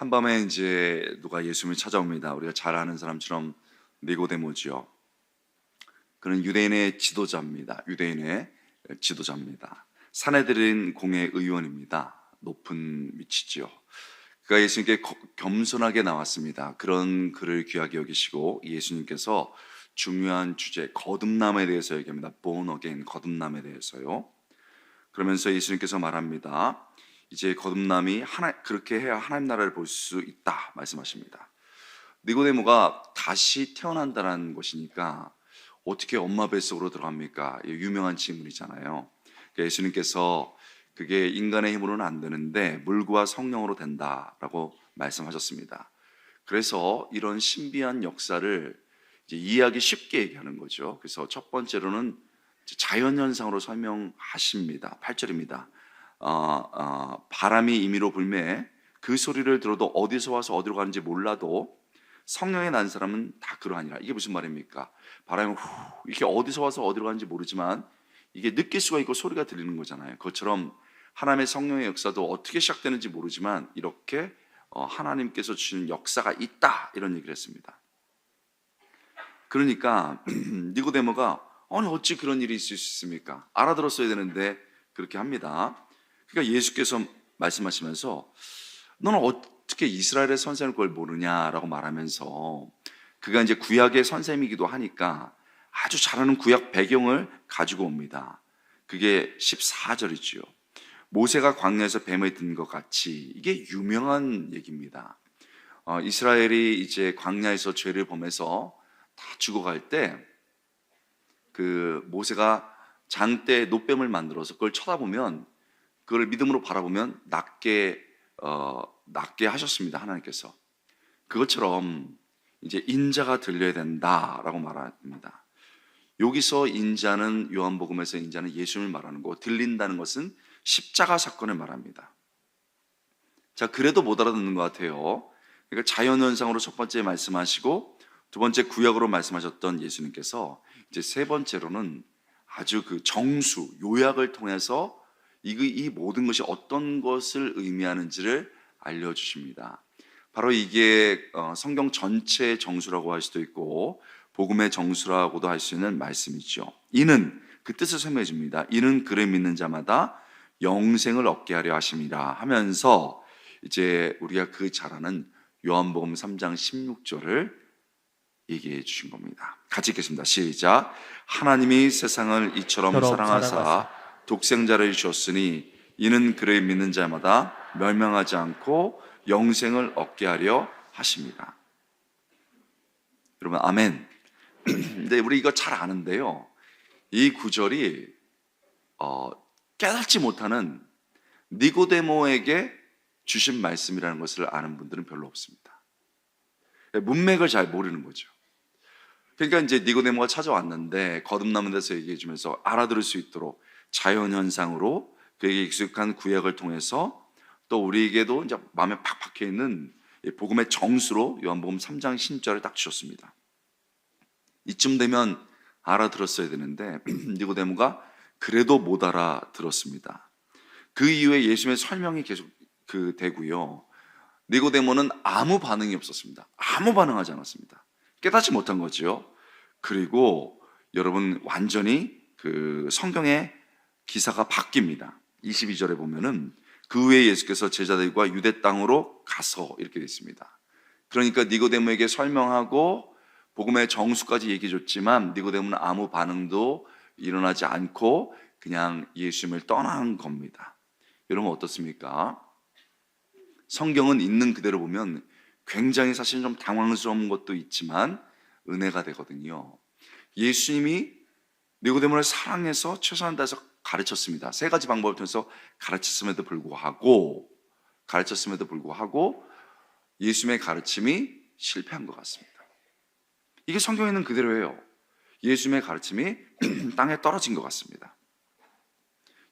한밤에 이제 누가 예수님을 찾아옵니다. 우리가 잘 아는 사람처럼 니고데모지요. 그는 유대인의 지도자입니다. 사내들인 공회 의원입니다. 높은 위치지요. 그가 예수님께 겸손하게 나왔습니다. 그런 그를 귀하게 여기시고 예수님께서 중요한 주제 거듭남에 대해서 얘기합니다. born again, 거듭남에 대해서요. 그러면서 예수님께서 말합니다. 이제 거듭남이 그렇게 해야 하나님 나라를 볼 수 있다 말씀하십니다. 니고데모가 다시 태어난다는 것이니까 어떻게 엄마 뱃속으로 들어갑니까? 유명한 질문이잖아요. 그러니까 예수님께서 그게 인간의 힘으로는 안 되는데 물과 성령으로 된다라고 말씀하셨습니다. 그래서 이런 신비한 역사를 이제 이해하기 쉽게 얘기하는 거죠. 그래서 첫 번째로는 자연현상으로 설명하십니다. 8절입니다. 바람이 임의로 불매 그 소리를 들어도 어디서 와서 어디로 가는지 몰라도 성령에 난 사람은 다 그러하니라. 이게 무슨 말입니까? 바람이 이렇게 어디서 와서 어디로 가는지 모르지만 이게 느낄 수가 있고 소리가 들리는 거잖아요. 그것처럼 하나님의 성령의 역사도 어떻게 시작되는지 모르지만 이렇게 하나님께서 주시는 역사가 있다 이런 얘기를 했습니다. 그러니까 니고데모가 아니 어찌 그런 일이 있을 수 있습니까? 알아들었어야 되는데 그렇게 합니다. 그러니까 예수께서 말씀하시면서 너는 어떻게 이스라엘의 선생을 그걸 모르냐라고 말하면서 그가 이제 구약의 선생이기도 하니까 아주 잘 아는 구약 배경을 가지고 옵니다. 그게 14절이지요. 모세가 광야에서 뱀을 든 것 같이 이게 유명한 얘기입니다. 이스라엘이 이제 광야에서 죄를 범해서 다 죽어갈 때 그 모세가 장대에 놋뱀을 만들어서 그걸 쳐다보면 그걸 믿음으로 바라보면 낫게 하셨습니다. 하나님께서 그것처럼 이제 인자가 들려야 된다라고 말합니다. 여기서 인자는 요한복음에서 인자는 예수님을 말하는 거고 들린다는 것은 십자가 사건을 말합니다. 자, 그래도 못 알아듣는 것 같아요. 그러니까 자연현상으로 첫 번째 말씀하시고 두 번째 구약으로 말씀하셨던 예수님께서 이제 세 번째로는 아주 그 정수, 요약을 통해서 이 모든 것이 어떤 것을 의미하는지를 알려주십니다. 바로 이게 성경 전체의 정수라고 할 수도 있고 복음의 정수라고도 할 수 있는 말씀이죠. 이는 그 뜻을 설명해 줍니다. 이는 그를 믿는 자마다 영생을 얻게 하려 하심이라 하면서 이제 우리가 그 잘 아는 요한복음 3장 16절을 얘기해 주신 겁니다. 같이 읽겠습니다. 시작. 하나님이 세상을 이처럼 사랑하사 독생자를 주셨으니 이는 그를 믿는 자마다 멸망하지 않고 영생을 얻게 하려 하십니다. 여러분 아멘. 근데 우리 이거 잘 아는데요, 이 구절이 깨닫지 못하는 니고데모에게 주신 말씀이라는 것을 아는 분들은 별로 없습니다. 문맥을 잘 모르는 거죠. 그러니까 이제 니고데모가 찾아왔는데 거듭나는 데서 얘기해 주면서 알아들을 수 있도록 자연현상으로 그에게 익숙한 구약을 통해서 또 우리에게도 이제 마음에 팍 박혀 있는 복음의 정수로 요한복음 3장 10절을 딱 주셨습니다. 이쯤 되면 알아들었어야 되는데 니고데모가 그래도 못 알아들었습니다. 그 이후에 예수님의 설명이 계속 되고요. 니고데모는 아무 반응이 없었습니다. 아무 반응하지 않았습니다. 깨닫지 못한 거죠. 그리고 여러분 완전히 그 성경의 기사가 바뀝니다. 22절에 보면은 그 후에 예수께서 제자들과 유대 땅으로 가서 이렇게 되어 있습니다. 그러니까 니고데모에게 설명하고 복음의 정수까지 얘기해 줬지만 니고데모는 아무 반응도 일어나지 않고 그냥 예수님을 떠난 겁니다. 여러분 어떻습니까? 성경은 있는 그대로 보면 굉장히 사실 좀 당황스러운 것도 있지만 은혜가 되거든요. 예수님이 니고데모를 사랑해서 최선을 다해서 가르쳤습니다. 세 가지 방법을 통해서 가르쳤음에도 불구하고 예수님의 가르침이 실패한 것 같습니다. 이게 성경에 있는 그대로예요. 예수님의 가르침이 땅에 떨어진 것 같습니다.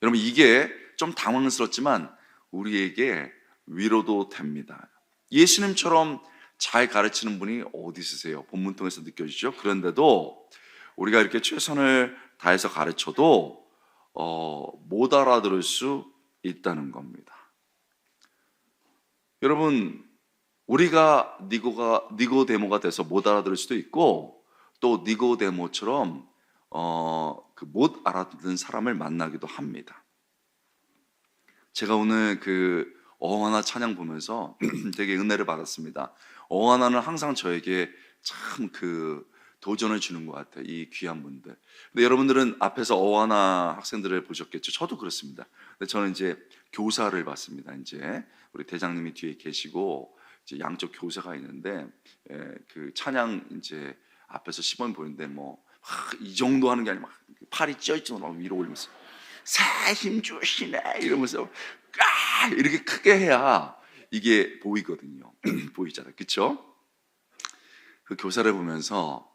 여러분 이게 좀 당황스럽지만 우리에게 위로도 됩니다. 예수님처럼 잘 가르치는 분이 어디 있으세요? 본문 통해서 느껴지죠? 그런데도 우리가 이렇게 최선을 다해서 가르쳐도 못 알아들을 수 있다는 겁니다. 여러분 우리가 니고데모가 돼서 못 알아들을 수도 있고, 또 니고데모처럼 그 못 알아듣는 사람을 만나기도 합니다. 제가 오늘 그 어하나 찬양 보면서 되게 은혜를 받았습니다. 어하나는 항상 저에게 참 그 도전을 주는 것 같아요. 이 귀한 분들. 근데 여러분들은 앞에서 어하나 학생들을 보셨겠죠. 저도 그렇습니다. 근데 저는 이제 교사를 봤습니다. 이제 우리 대장님이 뒤에 계시고 이제 양쪽 교사가 있는데, 그 찬양 이제 앞에서 시범 보이는데 이 정도 하는 게 아니라 막 팔이 찢어지고 막 위로 올리면서 새 힘 주시네 이러면서 이렇게 크게 해야 이게 보이거든요. 보이잖아요, 그렇죠? 그 교사를 보면서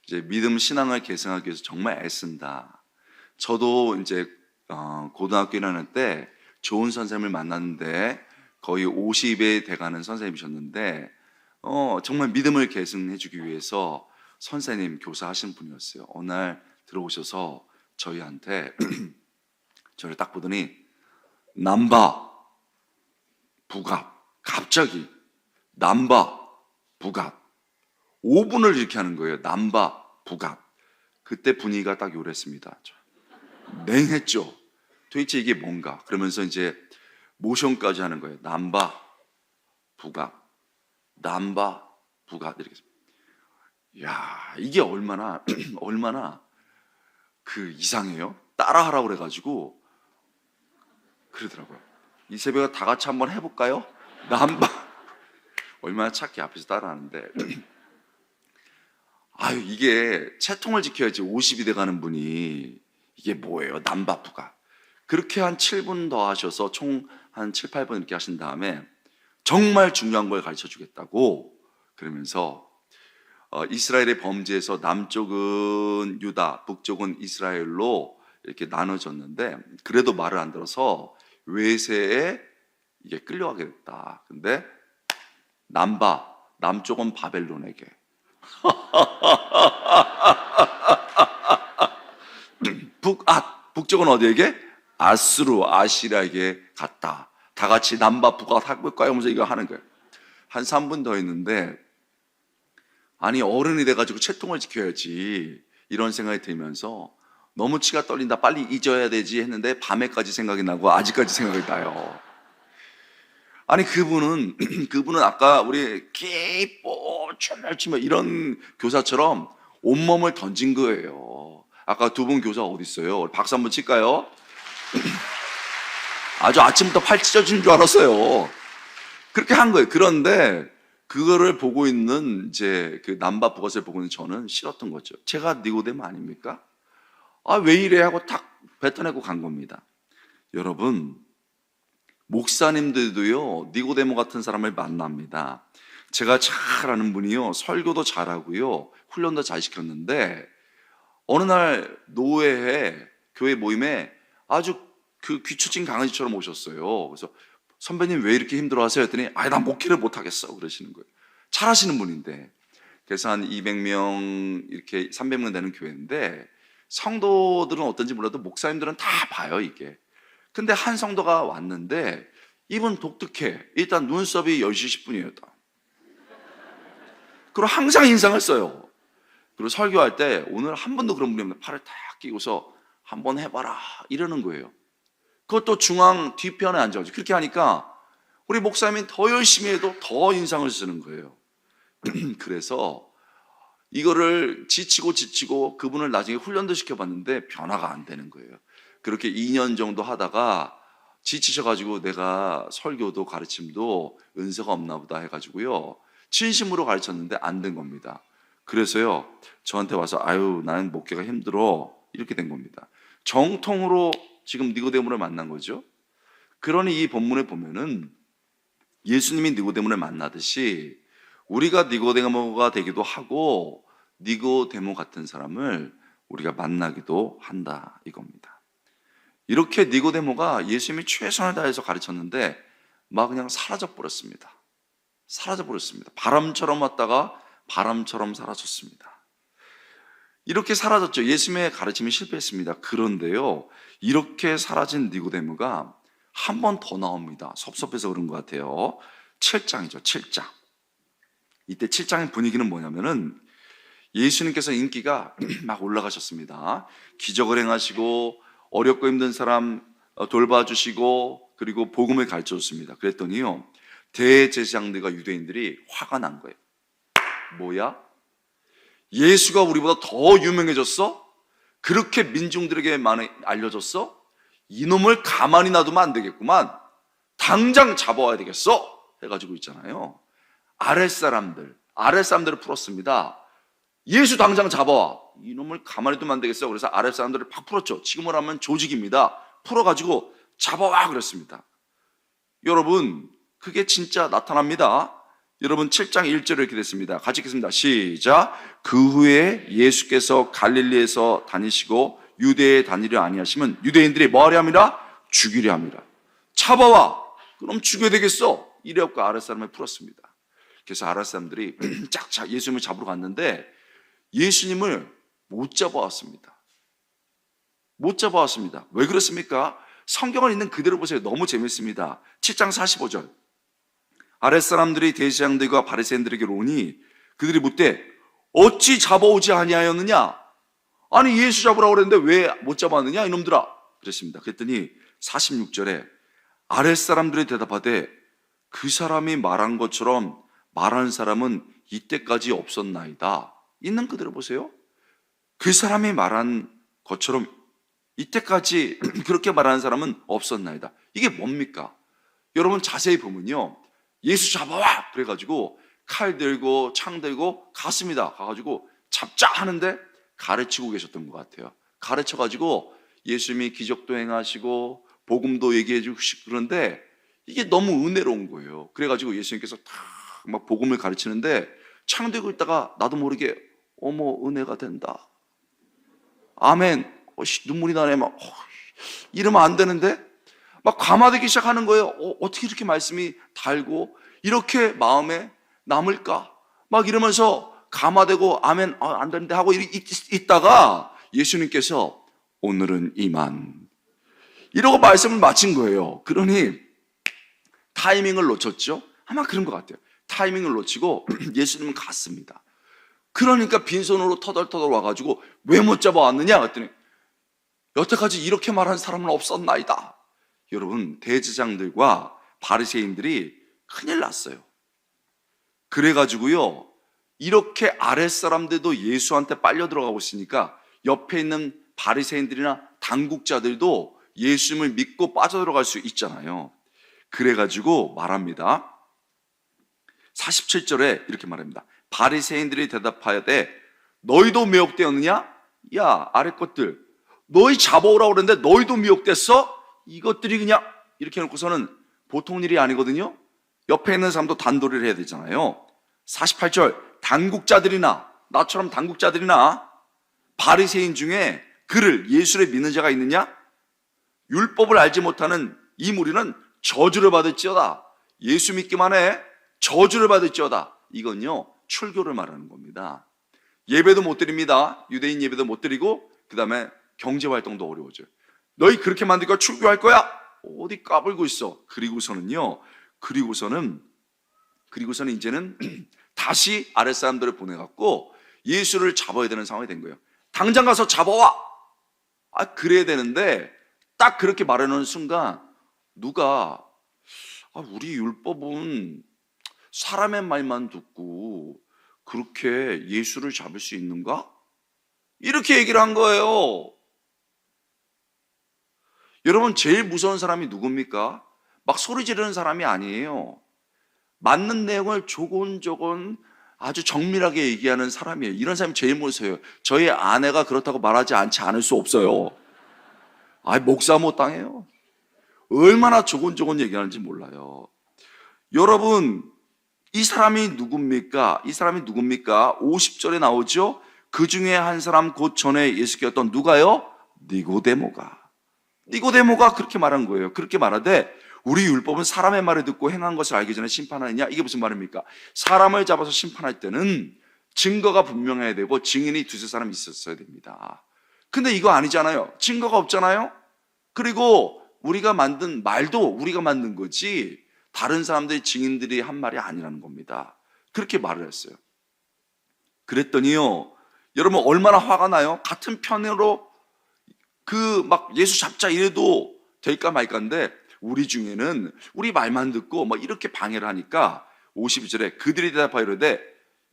이제 믿음 신앙을 계승하기 위해서 정말 애쓴다. 저도 이제 고등학교 1학년 때 좋은 선생님을 만났는데 거의 50에 돼가는 선생님이셨는데 정말 믿음을 계승해주기 위해서 선생님, 교사 하신 분이었어요. 어느 날 들어오셔서 저희한테 저를 딱 보더니 남바 부갑, 갑자기 남바 부갑 5분을 이렇게 하는 거예요. 남바 부갑. 그때 분위기가 딱 요랬습니다. 냉했죠. 도대체 이게 뭔가? 그러면서 이제 모션까지 하는 거예요. 남바 부갑, 남바 부갑 이렇게. 야, 이게 얼마나 그 이상해요. 따라하라고 그래가지고 그러더라고요. 이 새벽에 다 같이 한번 해볼까요? 남바. 얼마나 착해 앞에서 따라하는데. 아유, 이게 채통을 지켜야지 50이 돼가는 분이 이게 뭐예요? 남바부가. 그렇게 한 7분 더 하셔서 총 한 7, 8분 이렇게 하신 다음에 정말 중요한 걸 가르쳐 주겠다고 그러면서 이스라엘의 범죄에서 남쪽은 유다, 북쪽은 이스라엘로 이렇게 나눠졌는데 그래도 말을 안 들어서 외세에 이게 끌려가게 됐다. 근데 남쪽은 바벨론에게 북쪽은 어디에게? 아시라에게 갔다. 다 같이 남바 북앗 할까요? 하면서 이거 하는 거예요. 한 3분 더 있는데 아니 어른이 돼가지고 채통을 지켜야지 이런 생각이 들면서 너무 치가 떨린다, 빨리 잊어야 되지 했는데 밤에까지 생각이 나고 아직까지 생각이 나요. 아니 그분은 아까 우리 기뻐 춤을 이런 교사처럼 온몸을 던진 거예요. 아까 두 분 교사 어디 있어요? 박수 한번 칠까요? 아주 아침부터 팔 찢어지는 줄 알았어요. 그렇게 한 거예요. 그런데 그거를 보고 있는 이제 그 남바 북엇을 보고 있는 저는 싫었던 거죠. 제가 니고데모 아닙니까? 왜 이래 하고 탁 뱉어내고 간 겁니다. 여러분, 목사님들도요 니고데모 같은 사람을 만납니다. 제가 잘 아는 분이요 설교도 잘하고요 훈련도 잘 시켰는데 어느 날 노회에 교회 모임에 아주 그 귀처진 강아지처럼 오셨어요. 그래서 선배님 왜 이렇게 힘들어하세요? 했더니 난 목회를 못하겠어 그러시는 거예요. 잘하시는 분인데. 그래서 한 200명 이렇게 300명 되는 교회인데 성도들은 어떤지 몰라도 목사님들은 다 봐요 이게. 근데 한 성도가 왔는데 이분 독특해. 일단 눈썹이 10시 10분이에요. 그리고 항상 인상을 써요. 그리고 설교할 때 오늘 한 번도 그런 분이 없는데 팔을 탁 끼고서 한번 해봐라 이러는 거예요. 그것도 중앙 뒤편에 앉아가지고 그렇게 하니까 우리 목사님이 더 열심히 해도 더 인상을 쓰는 거예요. 그래서 이거를 지치고 그분을 나중에 훈련도 시켜봤는데 변화가 안 되는 거예요. 그렇게 2년 정도 하다가 지치셔가지고 내가 설교도 가르침도 은사가 없나 보다 해가지고요 진심으로 가르쳤는데 안 된 겁니다. 그래서요 저한테 와서 나는 목회가 힘들어 이렇게 된 겁니다. 정통으로 지금 니고데모를 만난 거죠. 그러니 이 본문에 보면은 예수님이 니고데모를 만나듯이 우리가 니고데모가 되기도 하고 니고데모 같은 사람을 우리가 만나기도 한다 이겁니다. 이렇게 니고데모가 예수님이 최선을 다해서 가르쳤는데 막 그냥 사라져 버렸습니다. 바람처럼 왔다가 바람처럼 사라졌습니다. 이렇게 사라졌죠. 예수님의 가르침이 실패했습니다. 그런데요 이렇게 사라진 니고데모가 한 번 더 나옵니다. 섭섭해서 그런 것 같아요. 7장이죠 7장. 이때 7장의 분위기는 뭐냐면은 예수님께서 인기가 막 올라가셨습니다. 기적을 행하시고 어렵고 힘든 사람 돌봐주시고 그리고 복음을 가르쳐줬습니다. 그랬더니요, 대제사장들과 유대인들이 화가 난 거예요. 뭐야? 예수가 우리보다 더 유명해졌어? 그렇게 민중들에게 많이 알려졌어? 이놈을 가만히 놔두면 안 되겠구만. 당장 잡아와야 되겠어. 해가지고 있잖아요. 아랫사람들을 풀었습니다. 예수 당장 잡아와. 이놈을 가만히 두면 안 되겠어. 그래서 아랫사람들을 팍 풀었죠. 지금으로 하면 조직입니다. 풀어가지고 잡아와 그랬습니다. 여러분, 그게 진짜 나타납니다. 여러분 7장 1절에 이렇게 됐습니다. 같이 읽겠습니다. 시작. 그 후에 예수께서 갈릴리에서 다니시고 유대에 다니려 아니하시면 유대인들이 뭐하려 합니다? 죽이려 합니다. 잡아와. 그럼 죽여야 되겠어. 이래갖고 아랫사람을 풀었습니다. 그래서 아랫사람들이 짝짝 예수님을 잡으러 갔는데 예수님을 못 잡아왔습니다. 못 잡아왔습니다. 왜 그렇습니까? 성경을 있는 그대로 보세요. 너무 재밌습니다. 7장 45절. 아랫사람들이 대제사장들과 바리새인들에게 오니 그들이 묻되 어찌 잡아오지 아니하였느냐? 아니 예수 잡으라고 그랬는데 왜 못 잡았느냐 이놈들아. 그랬습니다. 그랬더니 46절에 아랫사람들이 대답하되 그 사람이 말한 것처럼 말하는 사람은 이때까지 없었나이다. 있는 그대로 보세요. 그 사람이 말한 것처럼 이때까지 그렇게 말하는 사람은 없었나이다. 이게 뭡니까? 여러분 자세히 보면요, 예수 잡아와 그래가지고 칼 들고 창 들고 갔습니다. 가가지고 잡자 하는데 가르치고 계셨던 것 같아요. 가르쳐가지고 예수님이 기적도 행하시고 복음도 얘기해 주시고 그런데 이게 너무 은혜로운 거예요. 그래가지고 예수님께서 막 복음을 가르치는데 창 들고 있다가 나도 모르게 어머 은혜가 된다. 아멘. 눈물이 나네. 막 이러면 안 되는데 막 감화되기 시작하는 거예요. 어떻게 이렇게 말씀이 달고 이렇게 마음에 남을까? 막 이러면서 감화되고 아멘 안 되는데 하고 있다가 예수님께서 오늘은 이만 이러고 말씀을 마친 거예요. 그러니 타이밍을 놓쳤죠? 아마 그런 것 같아요. 타이밍을 놓치고 예수님은 갔습니다. 그러니까 빈손으로 터덜터덜 와가지고 왜 못 잡아왔느냐 그랬더니 여태까지 이렇게 말한 사람은 없었나이다. 여러분 대제사장들과 바리새인들이 큰일 났어요. 그래가지고요 이렇게 아랫사람들도 예수한테 빨려 들어가고 있으니까 옆에 있는 바리새인들이나 당국자들도 예수님을 믿고 빠져들어갈 수 있잖아요. 그래가지고 말합니다. 47절에 이렇게 말합니다. 바리새인들이 대답하여되 너희도 미혹되었느냐? 야 아래 것들 너희 잡아오라고 그랬는데 너희도 미혹됐어? 이것들이 그냥 이렇게 해놓고서는 보통 일이 아니거든요. 옆에 있는 사람도 단도리를 해야 되잖아요. 48절 당국자들이나 나처럼 당국자들이나 바리새인 중에 그를 예수를 믿는 자가 있느냐? 율법을 알지 못하는 이 무리는 저주를 받을지어다. 예수 믿기만 해 저주를 받을지어다. 이건요 출교를 말하는 겁니다. 예배도 못 드립니다. 유대인 예배도 못 드리고 그 다음에 경제활동도 어려워져요. 너희 그렇게 만들니까 출교할 거야? 어디 까불고 있어. 그리고서는 이제는 다시 아랫사람들을 보내갖고 예수를 잡아야 되는 상황이 된 거예요. 당장 가서 잡아와. 그래야 되는데 딱 그렇게 말하는 순간 누가 우리 율법은 사람의 말만 듣고 그렇게 예수를 잡을 수 있는가? 이렇게 얘기를 한 거예요. 여러분 제일 무서운 사람이 누굽니까? 막 소리 지르는 사람이 아니에요. 맞는 내용을 조곤조곤 아주 정밀하게 얘기하는 사람이에요. 이런 사람이 제일 무서워요. 저희 아내가 그렇다고 말하지 않을 수 없어요. 목사 못 당해요. 얼마나 조곤조곤 얘기하는지 몰라요. 여러분 이 사람이 누굽니까? 50절에 나오죠. 그 중에 한 사람 곧 전에 예수께 왔던 누가요? 니고데모가 그렇게 말한 거예요. 그렇게 말하되 우리 율법은 사람의 말을 듣고 행한 것을 알기 전에 심판하느냐? 이게 무슨 말입니까? 사람을 잡아서 심판할 때는 증거가 분명해야 되고 증인이 두세 사람 있었어야 됩니다. 근데 이거 아니잖아요. 증거가 없잖아요. 그리고 우리가 만든 말도 우리가 만든 거지 다른 사람들이 증인들이 한 말이 아니라는 겁니다. 그렇게 말을 했어요. 그랬더니요, 여러분 얼마나 화가 나요? 같은 편으로 막 예수 잡자 이래도 될까 말까인데, 우리 중에는 우리 말만 듣고 막 이렇게 방해를 하니까 52절에 그들이 대답하여 이르되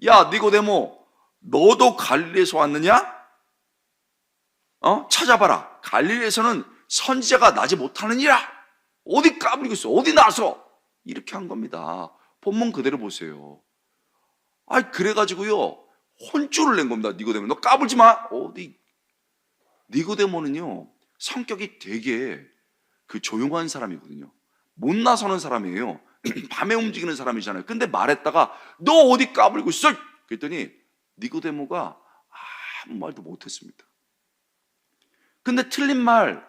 야 니고데모, 너도 갈릴리에서 왔느냐? 찾아봐라. 갈릴리에서는 선지자가 나지 못하느니라. 어디 까불고 있어? 어디 나서? 이렇게 한 겁니다. 본문 그대로 보세요. 그래가지고요, 혼쭐을 낸 겁니다. 니고데모, 너 까불지 마. 니고데모는요, 성격이 되게 조용한 사람이거든요. 못 나서는 사람이에요. 밤에 움직이는 사람이잖아요. 근데 말했다가 너 어디 까불고 있어? 그랬더니 니고데모가 아무 말도 못했습니다. 근데 틀린 말을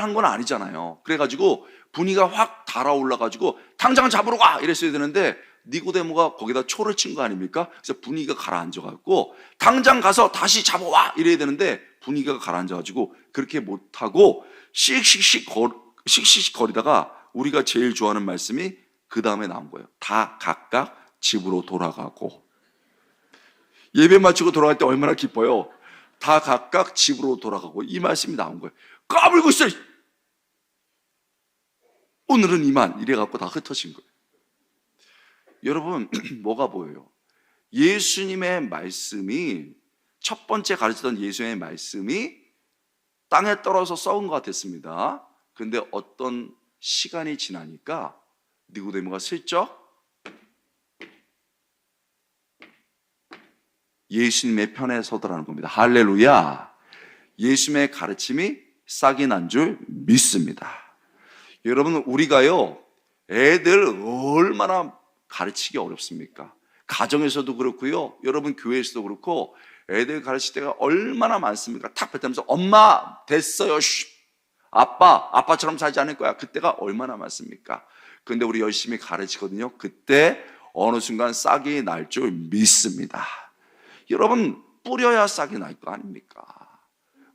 한 건 아니잖아요. 그래가지고 분위기가 확 달아올라가지고 당장 잡으러 가! 이랬어야 되는데 니고데모가 거기다 초를 친 거 아닙니까? 그래서 분위기가 가라앉아갖고 당장 가서 다시 잡아와! 이래야 되는데 분위기가 가라앉아가지고 그렇게 못하고 씩씩씩 거리다가 우리가 제일 좋아하는 말씀이 그 다음에 나온 거예요. 다 각각 집으로 돌아가고. 예배 마치고 돌아갈 때 얼마나 기뻐요. 다 각각 집으로 돌아가고, 이 말씀이 나온 거예요. 까불고 있어! 오늘은 이만! 이래갖고 다 흩어진 거예요. 여러분, 뭐가 보여요? 예수님의 말씀이, 첫 번째 가르치던 예수님의 말씀이 땅에 떨어져 썩은 것 같았습니다. 그런데 어떤 시간이 지나니까 니고데모가 슬쩍 예수님의 편에 서더라는 겁니다. 할렐루야. 예수님의 가르침이 싹이 난 줄 믿습니다. 여러분, 우리가요, 애들 얼마나 가르치기 어렵습니까? 가정에서도 그렇고요, 여러분 교회에서도 그렇고, 애들 가르칠 때가 얼마나 많습니까? 탁 뱉으면서 엄마 됐어요, 아빠처럼 살지 않을 거야. 그때가 얼마나 많습니까? 그런데 우리 열심히 가르치거든요. 그때 어느 순간 싹이 날 줄 믿습니다. 여러분, 뿌려야 싹이 날 거 아닙니까?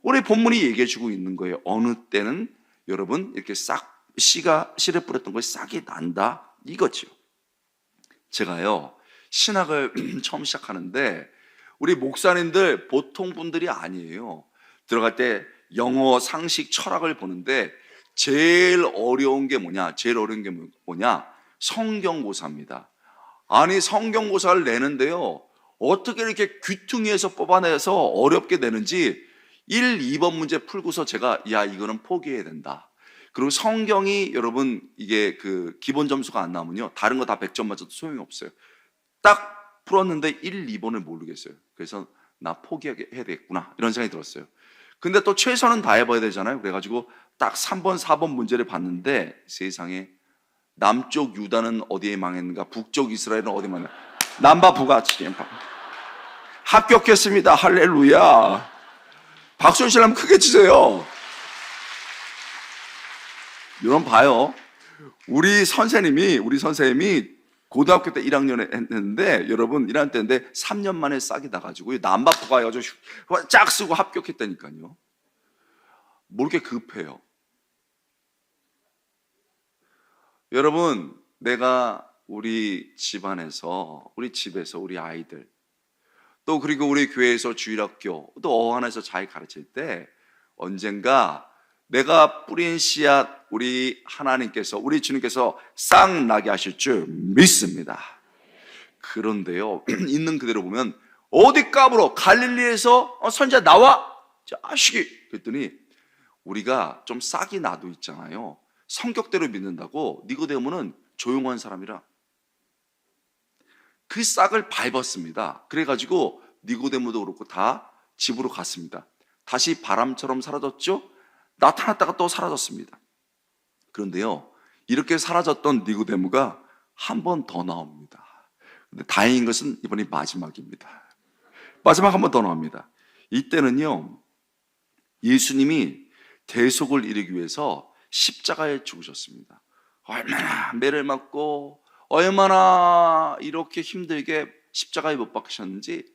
우리 본문이 얘기해 주고 있는 거예요. 어느 때는 여러분 이렇게 씨를 뿌렸던 거에 싹이 난다, 이거죠. 제가요, 신학을 처음 시작하는데 우리 목사님들 보통 분들이 아니에요. 들어갈 때 영어, 상식, 철학을 보는데 제일 어려운 게 뭐냐? 성경고사입니다. 아니, 성경고사를 내는데요, 어떻게 이렇게 귀퉁이에서 뽑아내서 어렵게 내는지 1, 2번 문제 풀고서 제가 이거는 포기해야 된다. 그리고 성경이 여러분 이게 기본 점수가 안 나오면요, 다른 거 다 100점 맞아도 소용이 없어요. 딱 풀었는데 1, 2번을 모르겠어요. 그래서 나 포기해야 되겠구나, 이런 생각이 들었어요. 근데 또 최선은 다해봐야 되잖아요. 그래가지고 딱 3번, 4번 문제를 봤는데 세상에, 남쪽 유다는 어디에 망했는가, 북쪽 이스라엘은 어디에 망했는가, 남바 북아치 합격했습니다. 할렐루야. 박수 치려면 크게 치세요. 여러분 봐요. 우리 선생님이 고등학교 때 1학년에 했는데, 여러분 1학년 때인데 3년 만에 싹이 나가지고 남바 북아가지고 쫙 쓰고 합격했다니까요. 뭐 이렇게 급해요? 여러분, 내가 우리 집에서 우리 아이들, 또 그리고 우리 교회에서 주일학교, 또 어학원에서 잘 가르칠 때 언젠가 내가 뿌린 씨앗 우리 하나님께서, 우리 주님께서 싹 나게 하실 줄 믿습니다. 그런데요, 있는 그대로 보면 어디 까불어? 갈릴리에서 선지자 나와? 자식이. 그랬더니 우리가 좀 싹이 나도 있잖아요. 성격대로 믿는다고 니고데모는 조용한 사람이라 그 싹을 밟았습니다. 그래가지고 니고데모도 그렇고 다 집으로 갔습니다. 다시 바람처럼 사라졌죠? 나타났다가 또 사라졌습니다. 그런데요, 이렇게 사라졌던 니고데모가 한 번 더 나옵니다. 근데 다행인 것은 이번이 마지막입니다. 마지막 한 번 더 나옵니다. 이때는요, 예수님이 대속을 이루기 위해서 십자가에 죽으셨습니다. 얼마나 매를 맞고 얼마나 이렇게 힘들게 십자가에 못 박히셨는지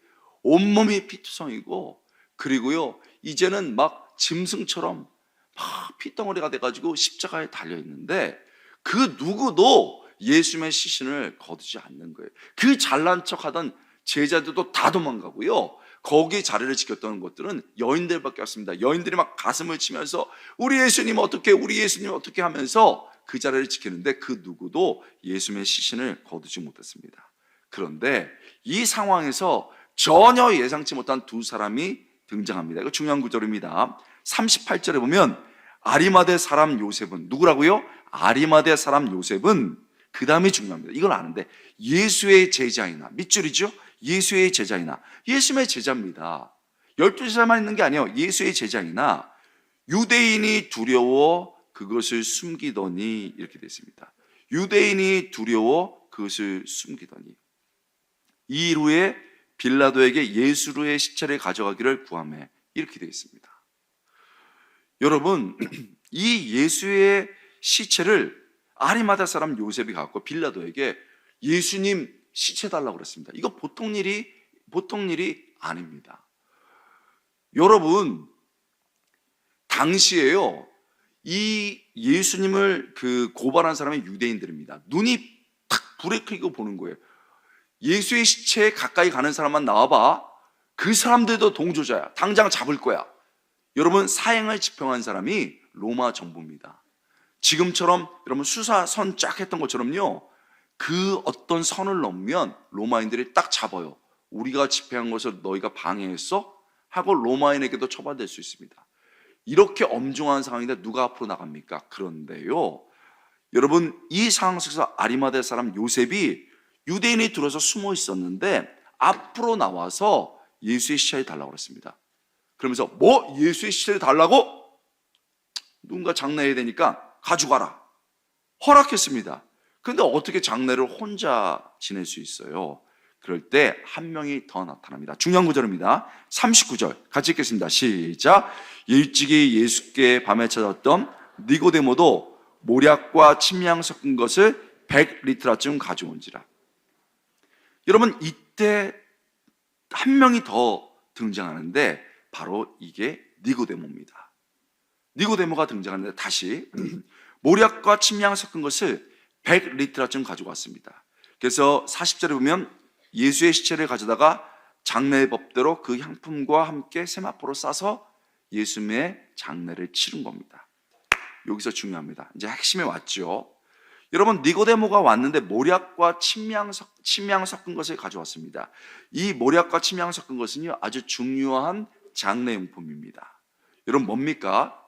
온몸이 피투성이고, 그리고요, 이제는 막 짐승처럼 막 피덩어리가 돼가지고 십자가에 달려있는데 그 누구도 예수님의 시신을 거두지 않는 거예요. 그 잘난 척하던 제자들도 다 도망가고요. 거기 자리를 지켰던 것들은 여인들밖에 없습니다. 여인들이 막 가슴을 치면서 우리 예수님 어떻게, 우리 예수님 어떻게 하면서 그 자리를 지키는데 그 누구도 예수님의 시신을 거두지 못했습니다. 그런데 이 상황에서 전혀 예상치 못한 두 사람이 등장합니다. 이거 중요한 구절입니다. 38절에 보면 아리마대 사람 요셉은, 누구라고요? 아리마대 사람 요셉은, 그 다음이 중요합니다. 이걸 아는데, 예수의 제자이나, 밑줄이죠? 예수의 제자이나, 예수님의 제자입니다. 12제자만 있는 게 아니에요. 예수의 제자이나 유대인이 두려워 그것을 숨기더니, 이렇게 되어 있습니다. 유대인이 두려워 그것을 숨기더니, 이 일 후에 빌라도에게 예수의 시체를 가져가기를 구하매, 이렇게 되어 있습니다. 여러분, 이 예수의 시체를 아리마다 사람 요셉이 갖고 빌라도에게 예수님 시체 달라고 그랬습니다. 이거 보통 일이 아닙니다. 여러분, 당시에요, 이 예수님을 고발한 사람이 유대인들입니다. 눈이 탁 불에 켜고 보는 거예요. 예수의 시체에 가까이 가는 사람만 나와봐, 그 사람들도 동조자야. 당장 잡을 거야. 여러분, 사형을 집행한 사람이 로마 정부입니다. 지금처럼 여러분 수사선 쫙 했던 것처럼요, 그 어떤 선을 넘으면 로마인들이 딱 잡아요. 우리가 집행한 것을 너희가 방해했어? 하고 로마인에게도 처벌될 수 있습니다. 이렇게 엄중한 상황인데 누가 앞으로 나갑니까? 그런데요, 여러분, 이 상황 속에서 아리마대 사람 요셉이 유대인이 들어서 숨어 있었는데 앞으로 나와서 예수의 시체를 달라고 그랬습니다. 그러면서 뭐 예수의 시체를 달라고? 누군가 장례해야 되니까 가져가라, 허락했습니다. 그런데 어떻게 장례를 혼자 지낼 수 있어요? 그럴 때 한 명이 더 나타납니다. 중요한 구절입니다. 39절 같이 읽겠습니다. 시작. 일찍이 예수께 밤에 찾았던 니고데모도 모략과 침향 섞은 것을 100리트라쯤 가져온지라. 여러분, 이때 한 명이 더 등장하는데 바로 이게 니고데모입니다. 니고데모가 등장하는데 다시 모략과 침향 섞은 것을 100리트라쯤 가지고 왔습니다. 그래서 40절에 보면 예수의 시체를 가져다가 장례의 법대로 그 향품과 함께 세마포로 싸서 예수님의 장례를 치른 겁니다. 여기서 중요합니다. 이제 핵심에 왔죠. 여러분, 니고데모가 왔는데 모략과 침향 섞은 것을 가져왔습니다. 이 모략과 침향 섞은 것은요, 아주 중요한 장례용품입니다. 여러분, 뭡니까?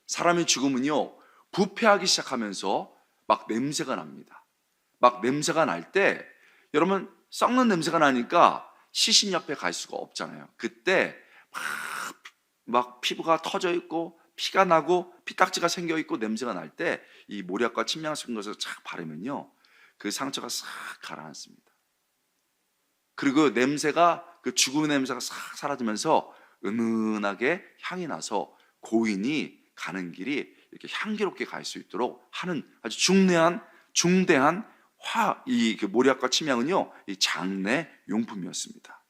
사람이 죽으면요, 부패하기 시작하면서 막 냄새가 납니다. 막 냄새가 날 때, 여러분, 썩는 냄새가 나니까 시신 옆에 갈 수가 없잖아요. 그때 막 피부가 터져 있고 피가 나고 피딱지가 생겨 있고 냄새가 날 때 이 모략과 침향 섞은 것을 착 바르면요, 그 상처가 싹 가라앉습니다. 그리고 냄새가, 그 죽음의 냄새가 싹 사라지면서 은은하게 향이 나서 고인이 가는 길이 이렇게 향기롭게 갈 수 있도록 하는 아주 중대한 이 모략과 침향은요, 이 장례 용품이었습니다.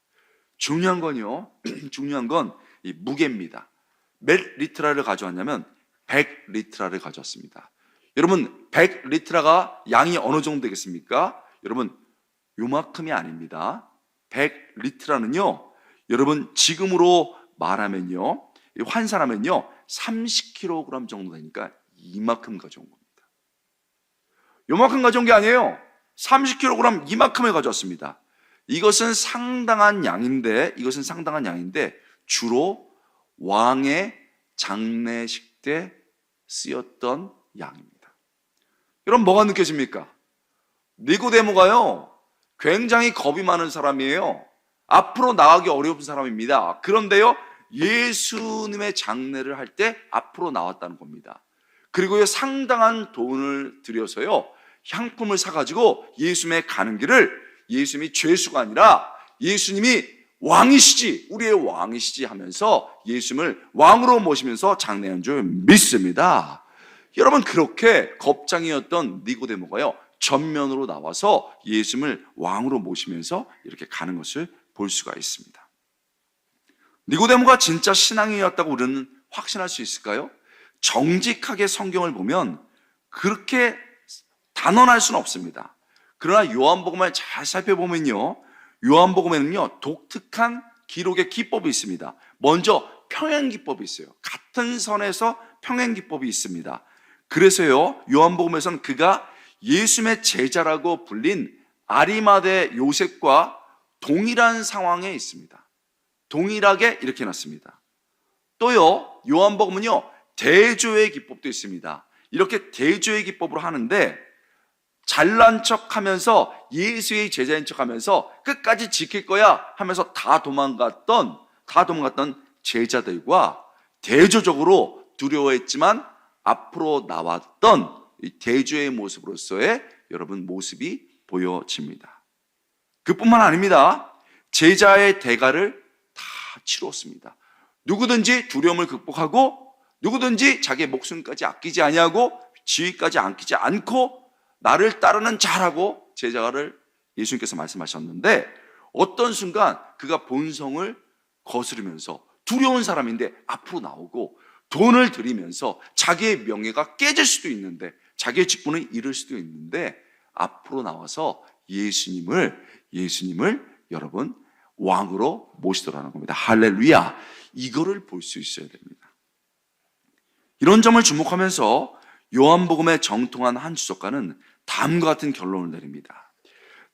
중요한 건요, 중요한 건 이 무게입니다. 몇 리트라를 가져왔냐면 100리트라를 가져왔습니다. 여러분, 100리트라가 양이 어느 정도 되겠습니까? 여러분, 요만큼이 아닙니다. 100리트라는요, 여러분, 지금으로 말하면요, 환산하면요 30kg 정도 되니까 이만큼 가져온 겁니다. 요만큼 가져온 게 아니에요. 30kg 이만큼을 가져왔습니다. 이것은 상당한 양인데 주로 왕의 장례식 때 쓰였던 양입니다. 여러분, 뭐가 느껴집니까? 니고데모가요, 굉장히 겁이 많은 사람이에요. 앞으로 나가기 어려운 사람입니다. 그런데요, 예수님의 장례를 할 때 앞으로 나왔다는 겁니다. 그리고요, 상당한 돈을 들여서요, 향품을 사가지고 예수님의 가는 길을, 예수님이 죄수가 아니라 예수님이 왕이시지, 우리의 왕이시지 하면서 예수님을 왕으로 모시면서 장례한 줄 믿습니다. 여러분, 그렇게 겁장이었던 니고데모가요, 전면으로 나와서 예수님을 왕으로 모시면서 이렇게 가는 것을 볼 수가 있습니다. 니고데모가 진짜 신앙인이었다고 우리는 확신할 수 있을까요? 정직하게 성경을 보면 그렇게 단언할 수는 없습니다. 그러나 요한복음을 잘 살펴보면요, 요한복음에는요 독특한 기록의 기법이 있습니다. 먼저 평행기법이 있어요. 같은 선에서 평행기법이 있습니다. 그래서요 요한복음에서는 그가 예수님의 제자라고 불린 아리마대 요셉과 동일한 상황에 있습니다. 동일하게 이렇게 놨습니다. 또요 요한복음은요 대조의 기법도 있습니다. 이렇게 대조의 기법으로 하는데 잘난 척하면서 예수의 제자인 척하면서 끝까지 지킬 거야 하면서 다 도망갔던 제자들과 대조적으로 두려워했지만 앞으로 나왔던 이 대조의 모습으로서의 여러분 모습이 보여집니다. 그뿐만 아닙니다. 제자의 대가를 다 치루었습니다. 누구든지 두려움을 극복하고 누구든지 자기의 목숨까지 아끼지 아니하고 지위까지 아끼지 않고 나를 따르는 자라고 제자를 예수님께서 말씀하셨는데 어떤 순간 그가 본성을 거스르면서 두려운 사람인데 앞으로 나오고 돈을 들이면서 자기의 명예가 깨질 수도 있는데 자기의 직분을 잃을 수도 있는데 앞으로 나와서 예수님을 여러분 왕으로 모시더라는 겁니다. 할렐루야. 이거를 볼 수 있어야 됩니다. 이런 점을 주목하면서 요한복음에 정통한 한 주석가는 다음과 같은 결론을 내립니다.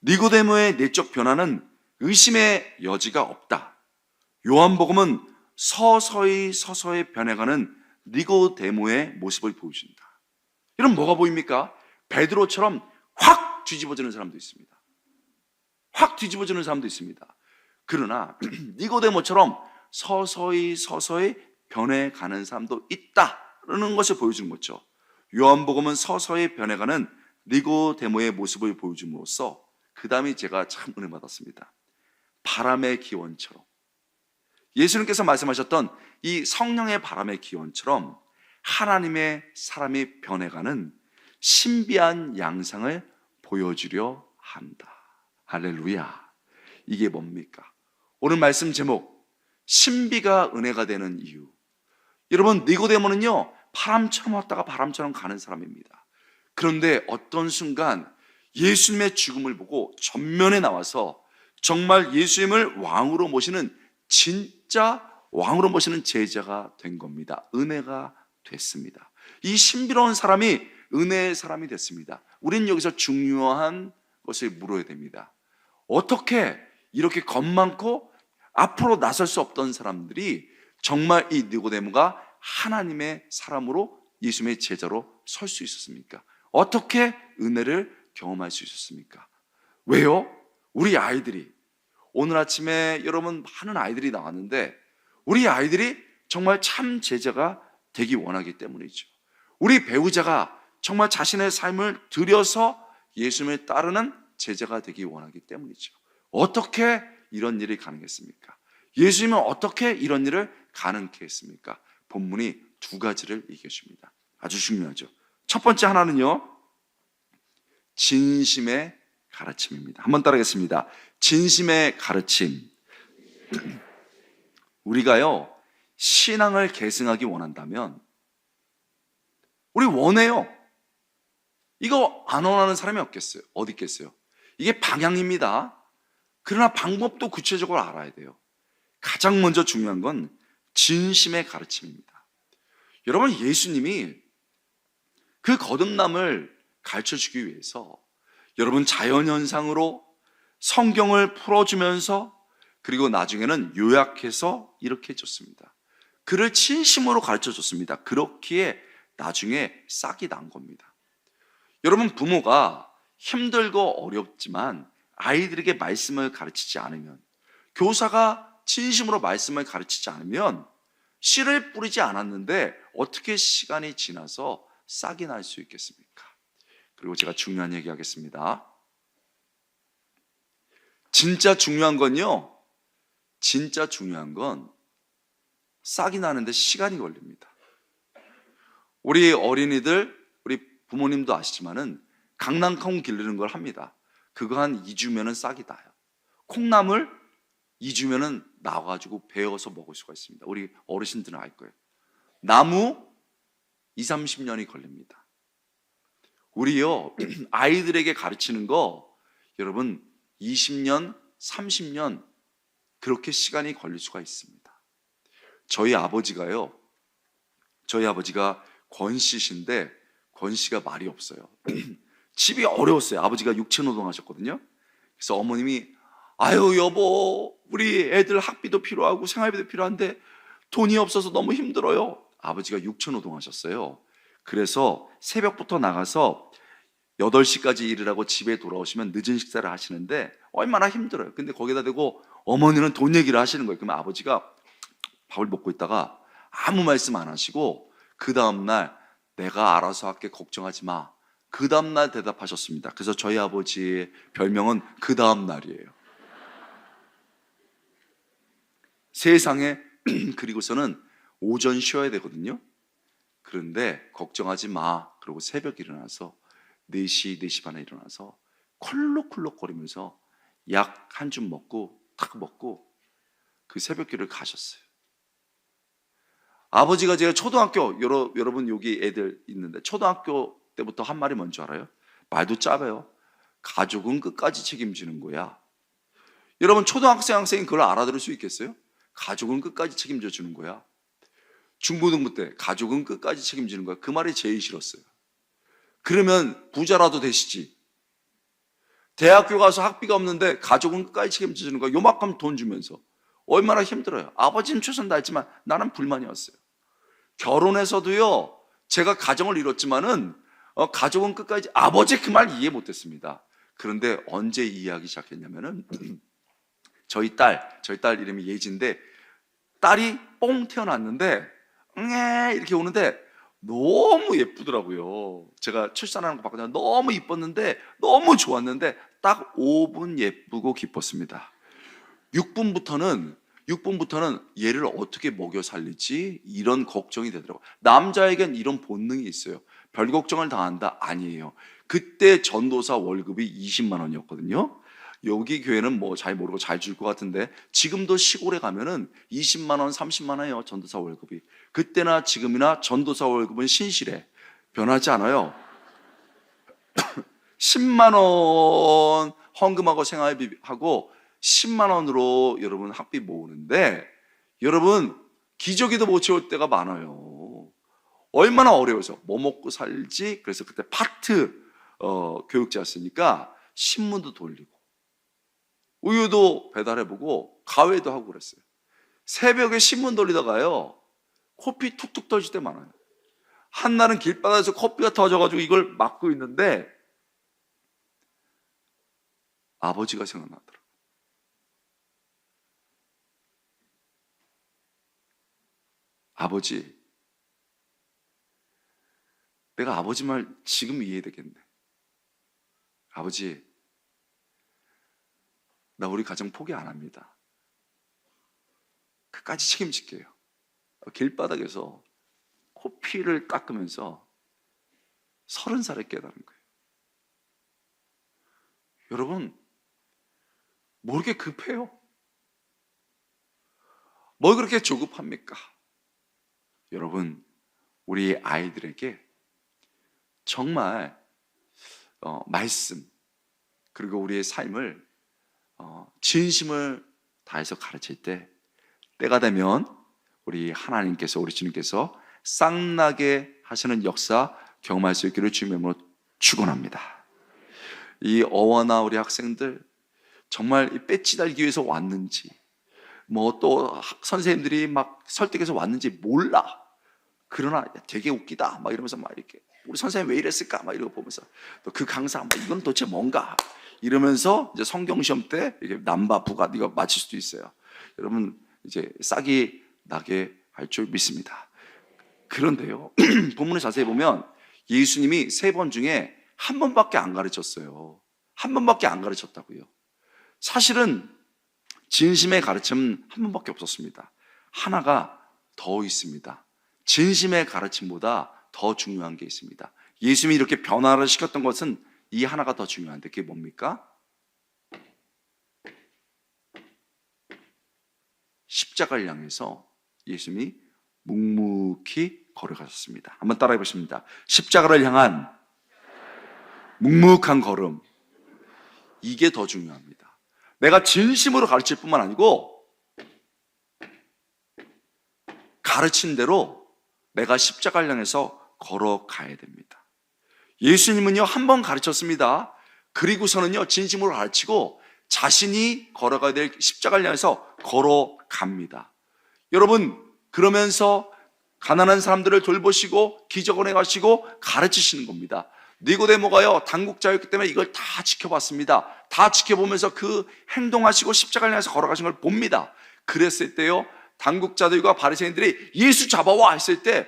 니고데모의 내적 변화는 의심의 여지가 없다. 요한복음은 서서히 변해가는 니고데모의 모습을 보여준다. 이런 뭐가 보입니까? 베드로처럼 확 뒤집어지는 사람도 있습니다. 확 뒤집어지는 사람도 있습니다. 그러나 니고데모처럼 서서히 변해가는 사람도 있다는 것을 보여주는 거죠. 요한복음은 서서히 변해가는 니고데모의 모습을 보여줌으로써 그 다음에 제가 참 은혜 받았습니다. 바람의 기원처럼 예수님께서 말씀하셨던 이 성령의 바람의 기원처럼 하나님의 사람이 변해가는 신비한 양상을 보여주려 한다. 할렐루야. 이게 뭡니까? 오늘 말씀 제목 신비가 은혜가 되는 이유. 여러분 니고데모는요 바람처럼 왔다가 바람처럼 가는 사람입니다. 그런데 어떤 순간 예수님의 죽음을 보고 전면에 나와서 정말 예수님을 왕으로 모시는 진짜 왕으로 모시는 제자가 된 겁니다. 은혜가 됐습니다. 이 신비로운 사람이 은혜의 사람이 됐습니다. 우리는 여기서 중요한 것을 물어야 됩니다. 어떻게 이렇게 겁 많고 앞으로 나설 수 없던 사람들이 정말 이 니고데모가 하나님의 사람으로 예수님의 제자로 설 수 있었습니까? 어떻게 은혜를 경험할 수 있었습니까? 왜요? 우리 아이들이 오늘 아침에 여러분 많은 아이들이 나왔는데 우리 아이들이 정말 참 제자가 되기 원하기 때문이죠. 우리 배우자가 정말 자신의 삶을 들여서 예수님을 따르는 제자가 되기 원하기 때문이죠. 어떻게 이런 일이 가능했습니까? 예수님은 어떻게 이런 일을 가능케 했습니까? 본문이 두 가지를 얘기해 줍니다. 아주 중요하죠. 첫 번째 하나는요, 진심의 가르침입니다. 한번 따라하겠습니다. 진심의 가르침. 우리가요, 신앙을 계승하기 원한다면, 우리 원해요. 이거 안 원하는 사람이 없겠어요. 어디 있겠어요? 이게 방향입니다. 그러나 방법도 구체적으로 알아야 돼요. 가장 먼저 중요한 건 진심의 가르침입니다. 여러분, 예수님이 그 거듭남을 가르쳐 주기 위해서 여러분 자연현상으로 성경을 풀어주면서 그리고 나중에는 요약해서 이렇게 해줬습니다. 그를 진심으로 가르쳐 줬습니다. 그렇기에 나중에 싹이 난 겁니다. 여러분, 부모가 힘들고 어렵지만 아이들에게 말씀을 가르치지 않으면, 교사가 진심으로 말씀을 가르치지 않으면 씨를 뿌리지 않았는데 어떻게 시간이 지나서 싹이 날 수 있겠습니까? 그리고 제가 중요한 얘기 하겠습니다. 진짜 중요한 건요, 진짜 중요한 건 싹이 나는데 시간이 걸립니다. 우리 어린이들, 우리 부모님도 아시지만은 강낭콩 기르는 걸 합니다. 그거 한 2주면은 싹이 나요. 콩나물 2주면은 나와가지고 베어서 먹을 수가 있습니다. 우리 어르신들은 알 거예요. 나무 20-30년이 걸립니다. 우리요 아이들에게 가르치는 거 여러분 20년, 30년 그렇게 시간이 걸릴 수가 있습니다. 저희 아버지가 권씨신데 권씨가 말이 없어요. 집이 어려웠어요. 아버지가 육체노동 하셨거든요. 그래서 어머님이 아유 여보 우리 애들 학비도 필요하고 생활비도 필요한데 돈이 없어서 너무 힘들어요. 아버지가 육체노동 하셨어요. 그래서 새벽부터 나가서 8시까지 일을 하고 집에 돌아오시면 늦은 식사를 하시는데 얼마나 힘들어요. 근데 거기다 대고 어머니는 돈 얘기를 하시는 거예요. 그러면 아버지가 밥을 먹고 있다가 아무 말씀 안 하시고 그 다음날 내가 알아서 할게 걱정하지 마. 그 다음날 대답하셨습니다. 그래서 저희 아버지의 별명은 그 다음날이에요. 세상에 그리고서는 오전 쉬어야 되거든요. 그런데 걱정하지 마. 그러고 새벽 일어나서 4시, 4시 반에 일어나서 콜록콜록 거리면서 약 한 줌 먹고 탁 먹고 그 새벽길을 가셨어요. 아버지가 제가 초등학교 여러분 여기 애들 있는데 초등학교 때부터 한 말이 뭔지 알아요? 말도 짧아요. 가족은 끝까지 책임지는 거야. 여러분 초등학생이 그걸 알아들을 수 있겠어요? 가족은 끝까지 책임져 주는 거야. 중고등부 때 가족은 끝까지 책임지는 거야. 그 말이 제일 싫었어요. 그러면 부자라도 되시지. 대학교 가서 학비가 없는데 가족은 끝까지 책임져 주는 거야. 요만큼 돈 주면서 얼마나 힘들어요. 아버지는 최선 다했지만 나는 불만이었어요. 결혼해서도요 제가 가정을 이뤘지만은 가족은 끝까지 아버지 그 말 이해 못했습니다. 그런데 언제 이해하기 시작했냐면은 저희 딸 이름이 예지인데 딸이 뽕 태어났는데 응애 이렇게 오는데 너무 예쁘더라고요. 제가 출산하는 거 봤거든요. 너무 이뻤는데 너무 좋았는데 딱 5분 예쁘고 기뻤습니다. 6분부터는 얘를 어떻게 먹여 살릴지 이런 걱정이 되더라고요. 남자에겐 이런 본능이 있어요. 별 걱정을 다 한다? 아니에요. 그때 전도사 월급이 20만 원이었거든요. 여기 교회는 뭐 잘 모르고 잘 줄 것 같은데 지금도 시골에 가면은 20만 원, 30만 원이에요. 전도사 월급이. 그때나 지금이나 전도사 월급은 신실해. 변하지 않아요. 10만 원 헌금하고 생활비하고 10만 원으로 여러분 학비 모으는데 여러분 기저귀도 못 채울 때가 많아요. 얼마나 어려워서 뭐 먹고 살지. 그래서 그때 파트 교육자였으니까 신문도 돌리고 우유도 배달해보고 가외도 하고 그랬어요. 새벽에 신문 돌리다가요 코피 툭툭 터질 때 많아요. 한날은 길바닥에서 코피가 터져가지고 이걸 막고 있는데 아버지가 생각나더라고요. 아버지, 내가 아버지 말 지금 이해되겠네. 아버지, 나 우리 가정 포기 안 합니다. 끝까지 책임질게요. 길바닥에서 코피를 닦으면서 30살에 깨달은 거예요. 여러분, 뭐 이렇게 급해요? 뭐 그렇게 조급합니까? 여러분, 우리 아이들에게 정말 말씀 그리고 우리의 삶을 진심을 다해서 가르칠 때 때가 되면 우리 하나님께서 우리 주님께서 쌍나게 하시는 역사 경험할 수 있기를 주님의 이름으로 축원합니다. 이 어원아 우리 학생들 정말 배지 달기 위해서 왔는지 뭐 또 선생님들이 막 설득해서 왔는지 몰라. 그러나 되게 웃기다 막 이러면서 막 이렇게 우리 선생님 왜 이랬을까 막 이러고 보면서 또 그 강사 막 이건 도대체 뭔가 이러면서 이제 성경 시험 때 이게 남바 부가 네가 맞힐 수도 있어요. 여러분 이제 싹이 나게 할 줄 믿습니다. 그런데요 본문을 자세히 보면 예수님이 3번 중에 한 번밖에 안 가르쳤어요. 한 번밖에 안 가르쳤다고요. 사실은 진심의 가르침은 한 번밖에 없었습니다. 하나가 더 있습니다. 진심의 가르침보다 더 중요한 게 있습니다. 예수님이 이렇게 변화를 시켰던 것은 이 하나가 더 중요한데 그게 뭡니까? 십자가를 향해서 예수님이 묵묵히 걸어가셨습니다. 한번 따라해 보십니다. 십자가를 향한 묵묵한 걸음. 이게 더 중요합니다. 내가 진심으로 가르칠 뿐만 아니고 가르친 대로 내가 십자가를 향해서 걸어가야 됩니다. 예수님은요, 한 번 가르쳤습니다. 그리고서는요, 진심으로 가르치고 자신이 걸어가야 될 십자가를 향해서 걸어갑니다. 여러분, 그러면서 가난한 사람들을 돌보시고 기적을 행하시고 가르치시는 겁니다. 니고데모가요, 당국자였기 때문에 이걸 다 지켜봤습니다. 다 지켜보면서 그 행동하시고 십자가를 향해서 걸어가신 걸 봅니다. 그랬을 때요, 당국자들과 바리새인들이 예수 잡아와 했을 때,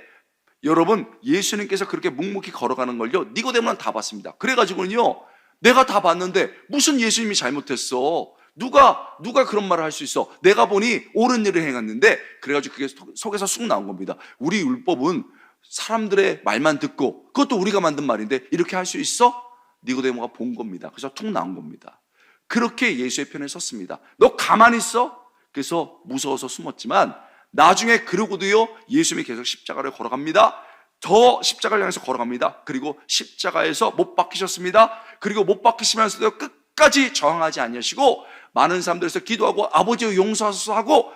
여러분, 예수님께서 그렇게 묵묵히 걸어가는 걸요, 니고데모는 다 봤습니다. 그래가지고는요, 내가 다 봤는데 무슨 예수님이 잘못했어? 누가 그런 말을 할 수 있어? 내가 보니 옳은 일을 행했는데. 그래가지고 그게 속에서 쑥 나온 겁니다. 우리 율법은 사람들의 말만 듣고, 그것도 우리가 만든 말인데 이렇게 할 수 있어? 니고데모가 본 겁니다. 그래서 툭 나온 겁니다. 그렇게 예수의 편에 섰습니다. 너 가만히 있어? 그래서 무서워서 숨었지만 나중에 그러고도요, 예수님이 계속 십자가를 걸어갑니다. 더 십자가를 향해서 걸어갑니다. 그리고 십자가에서 못 박히셨습니다. 그리고 못 박히시면서도 끝까지 저항하지 아니하시고 많은 사람들에서 기도하고 아버지여 용서하소서 하고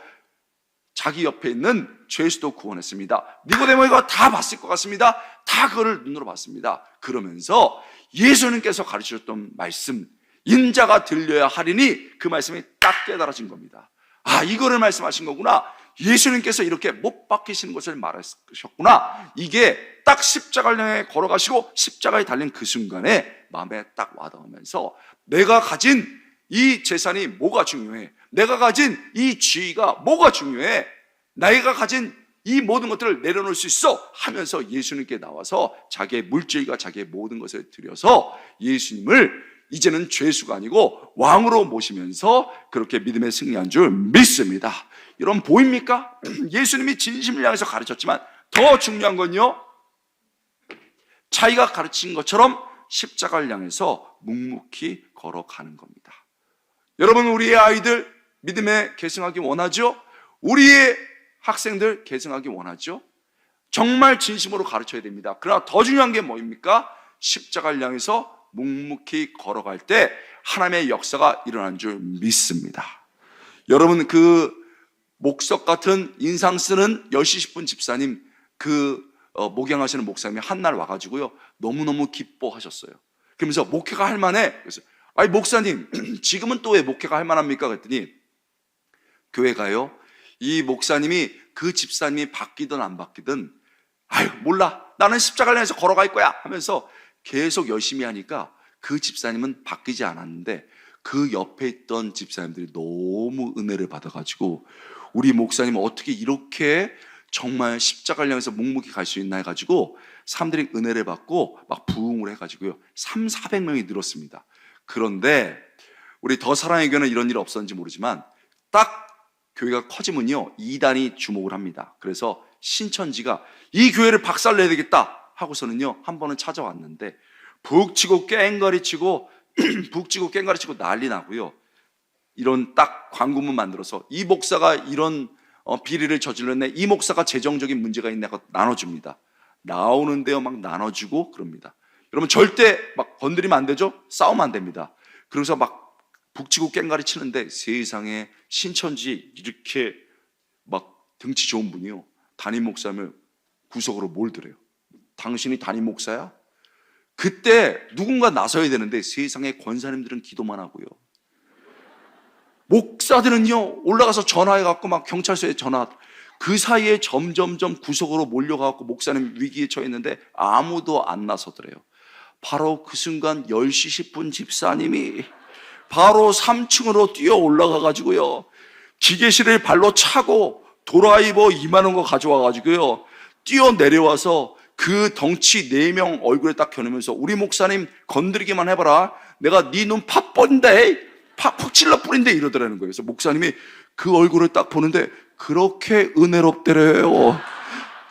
자기 옆에 있는 죄수도 구원했습니다. 니고데모 이거 다 봤을 것 같습니다. 다 그거를 눈으로 봤습니다. 그러면서 예수님께서 가르치셨던 말씀, 인자가 들려야 하리니, 그 말씀이 딱 깨달아진 겁니다. 아, 이거를 말씀하신 거구나. 예수님께서 이렇게 못 박히시는 것을 말하셨구나. 이게 딱 십자가를 향해 걸어가시고 십자가에 달린 그 순간에 마음에 딱 와닿으면서, 내가 가진 이 재산이 뭐가 중요해? 내가 가진 이 지위가 뭐가 중요해? 내가 가진 이 모든 것들을 내려놓을 수 있어 하면서 예수님께 나와서 자기의 물질과 자기의 모든 것을 드려서 예수님을 이제는 죄수가 아니고 왕으로 모시면서 그렇게 믿음에 승리한 줄 믿습니다. 여러분, 보입니까? 예수님이 진심을 향해서 가르쳤지만 더 중요한 건요, 자기가 가르친 것처럼 십자가를 향해서 묵묵히 걸어가는 겁니다. 여러분, 우리의 아이들 믿음에 계승하기 원하죠? 우리의 학생들 계승하기 원하죠? 정말 진심으로 가르쳐야 됩니다. 그러나 더 중요한 게 뭐입니까? 십자가를 향해서 묵묵히 걸어갈 때 하나님의 역사가 일어난 줄 믿습니다. 여러분, 그 목석 같은 인상 쓰는 10시 10분 집사님, 목양하시는 목사님이 한날 와가지고요, 너무너무 기뻐하셨어요. 그러면서 목회가 할 만해. 그래서, 아니 목사님, 지금은 또 왜 목회가 할 만합니까? 그랬더니 교회가요, 이 목사님이 그 집사님이 바뀌든 안 바뀌든 아유 몰라, 나는 십자가를 향해서 걸어갈 거야 하면서 계속 열심히 하니까 그 집사님은 바뀌지 않았는데 그 옆에 있던 집사님들이 너무 은혜를 받아가지고, 우리 목사님은 어떻게 이렇게 정말 십자가를 향해서 묵묵히 갈 수 있나 해가지고 사람들이 은혜를 받고 막 부흥을 해가지고요, 300~400명이 늘었습니다. 그런데 우리 더 사랑의 교회는 이런 일 없었는지 모르지만 딱 교회가 커지면요, 이단이 주목을 합니다. 그래서 신천지가 이 교회를 박살내야 되겠다 하고서는요, 한 번은 찾아왔는데 북치고 깽가리치고 북치고 깽가리치고 난리 나고요, 이런 딱 광고문 만들어서 이 목사가 이런 비리를 저질렀네, 이 목사가 재정적인 문제가 있네 하고 나눠줍니다. 나오는데요, 막 나눠주고 그럽니다. 여러분, 절대 막 건드리면 안 되죠? 싸우면 안 됩니다. 그래서 막 북치고 깽가리 치는데 세상에 신천지 이렇게 막 등치 좋은 분이요, 담임 목사님을 구석으로 몰더래요. 당신이 담임 목사야? 그때 누군가 나서야 되는데 세상에 권사님들은 기도만 하고요, 목사들은요 올라가서 전화해갖고 막 경찰서에 전화. 그 사이에 점점점 구석으로 몰려가고 목사님 위기에 처했는데 아무도 안 나서더래요. 바로 그 순간 10시 10분 집사님이 바로 3층으로 뛰어 올라가가지고요, 기계실을 발로 차고 도라이버 2만 원 거 가져와가지고요, 뛰어 내려와서 그 덩치 4명 얼굴에 딱 겨누면서, 우리 목사님 건드리기만 해봐라, 내가 네 눈 팥 뻔데 팍 찔러 뿌린데 이러더라는 거예요. 그래서 목사님이 그 얼굴을 딱 보는데 그렇게 은혜롭더래요.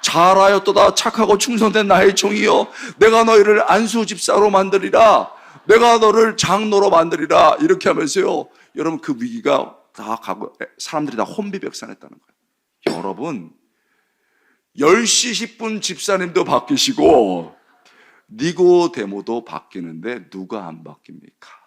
잘하였도다 착하고 충성된 나의 종이여, 내가 너희를 안수 집사로 만들리라, 내가 너를 장로로 만들리라, 이렇게 하면서요, 여러분 그 위기가 다 가고 사람들이 다 혼비백산했다는 거예요. 여러분, 10시 10분 집사님도 바뀌시고 니고데모도 바뀌는데 누가 안 바뀝니까?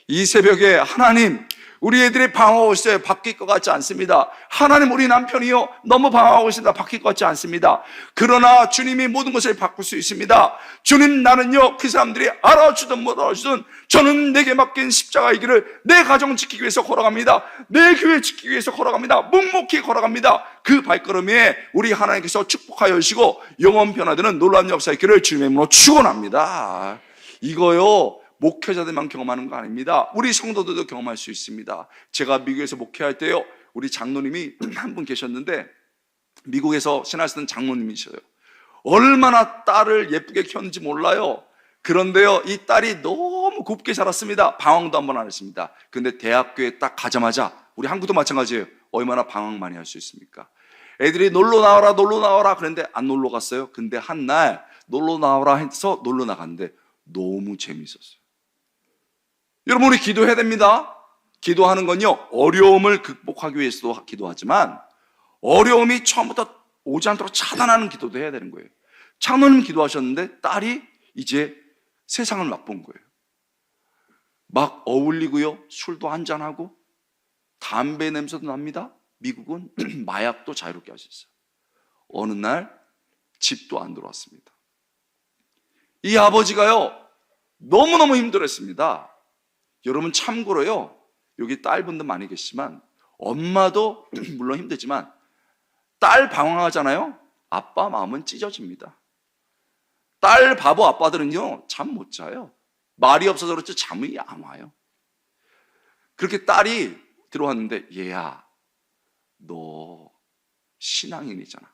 이 새벽에 하나님, 우리 애들이 방황하고 있어요. 바뀔 것 같지 않습니다. 하나님, 우리 남편이요, 너무 방황하고 있습니다. 바뀔 것 같지 않습니다. 그러나 주님이 모든 것을 바꿀 수 있습니다. 주님, 나는요, 그 사람들이 알아주든 못 알아주든 저는 내게 맡긴 십자가의 길을 내 가정 지키기 위해서 걸어갑니다. 내 교회 지키기 위해서 걸어갑니다. 묵묵히 걸어갑니다. 그 발걸음에 우리 하나님께서 축복하여 주시고 영원 변화되는 놀라운 역사의 길을 주님의 이름으로 축원합니다. 이거요, 목회자들만 경험하는 거 아닙니다. 우리 성도들도 경험할 수 있습니다. 제가 미국에서 목회할 때요, 우리 장로님이 한 분 계셨는데, 미국에서 신할 쓰는 장로님이셔요. 얼마나 딸을 예쁘게 키웠는지 몰라요. 그런데요, 이 딸이 너무 곱게 자랐습니다. 방황도 한번 안 했습니다. 근데 대학교에 딱 가자마자, 우리 한국도 마찬가지예요. 얼마나 방황 많이 할 수 있습니까? 애들이 놀러 나와라 놀러 나와라 그랬는데 안 놀러 갔어요. 근데 한 날 놀러 나와라 해서 놀러 나갔는데 너무 재밌었어요. 여러분, 우리 기도해야 됩니다. 기도하는 건요, 어려움을 극복하기 위해서도 기도하지만 어려움이 처음부터 오지 않도록 차단하는 기도도 해야 되는 거예요. 장로님 기도하셨는데 딸이 이제 세상을 맛본 거예요. 막 어울리고요, 술도 한잔하고 담배 냄새도 납니다. 미국은 마약도 자유롭게 하셨어요. 어느 날 집도 안 들어왔습니다. 이 아버지가요, 너무너무 힘들었습니다. 여러분, 참고로요, 여기 딸분들 많이 계시지만 엄마도 물론 힘들지만 딸 방황하잖아요. 아빠 마음은 찢어집니다. 딸 바보 아빠들은요, 잠 못 자요. 말이 없어서 그렇지 잠이 안 와요. 그렇게 딸이 들어왔는데, 얘야, 너 신앙인이잖아.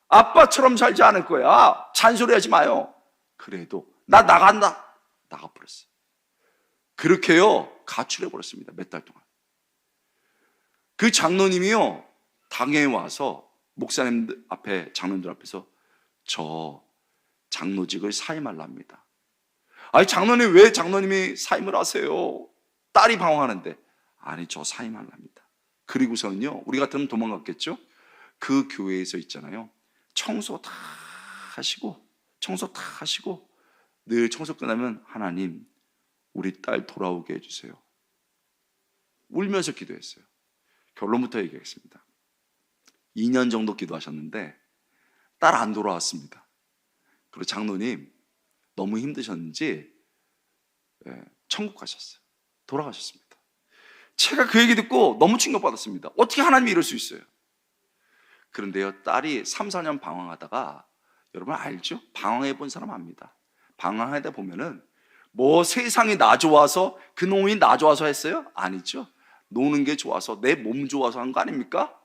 아빠처럼 살지 않을 거야. 잔소리하지 마요. 그래도 나 나간다. 나가버렸어요. 그렇게요, 가출해버렸습니다. 몇 달 동안. 그 장로님이요, 당에 와서 목사님들 앞에, 장로님들 앞에서 저 장로직을 사임하랍니다. 아니, 장로님, 왜 장로님이 사임을 하세요? 딸이 방황하는데. 아니, 저 사임하랍니다. 그리고서는요, 우리 같으면 도망갔겠죠? 그 교회에서 있잖아요, 청소 다 하시고 늘 청소 끝나면 하나님, 우리 딸 돌아오게 해주세요. 울면서 기도했어요. 결론부터 얘기하겠습니다. 2년 정도 기도하셨는데 딸 안 돌아왔습니다. 그리고 장로님 너무 힘드셨는지 천국 가셨어요. 돌아가셨습니다. 제가 그 얘기 듣고 너무 충격받았습니다. 어떻게 하나님이 이럴 수 있어요? 그런데요, 딸이 3, 4년 방황하다가, 여러분 알죠? 방황해 본 사람 압니다. 방황하다 보면은 뭐 세상이 나 좋아서, 그 놈이 나 좋아서 했어요? 아니죠. 노는 게 좋아서, 내 몸 좋아서 한 거 아닙니까?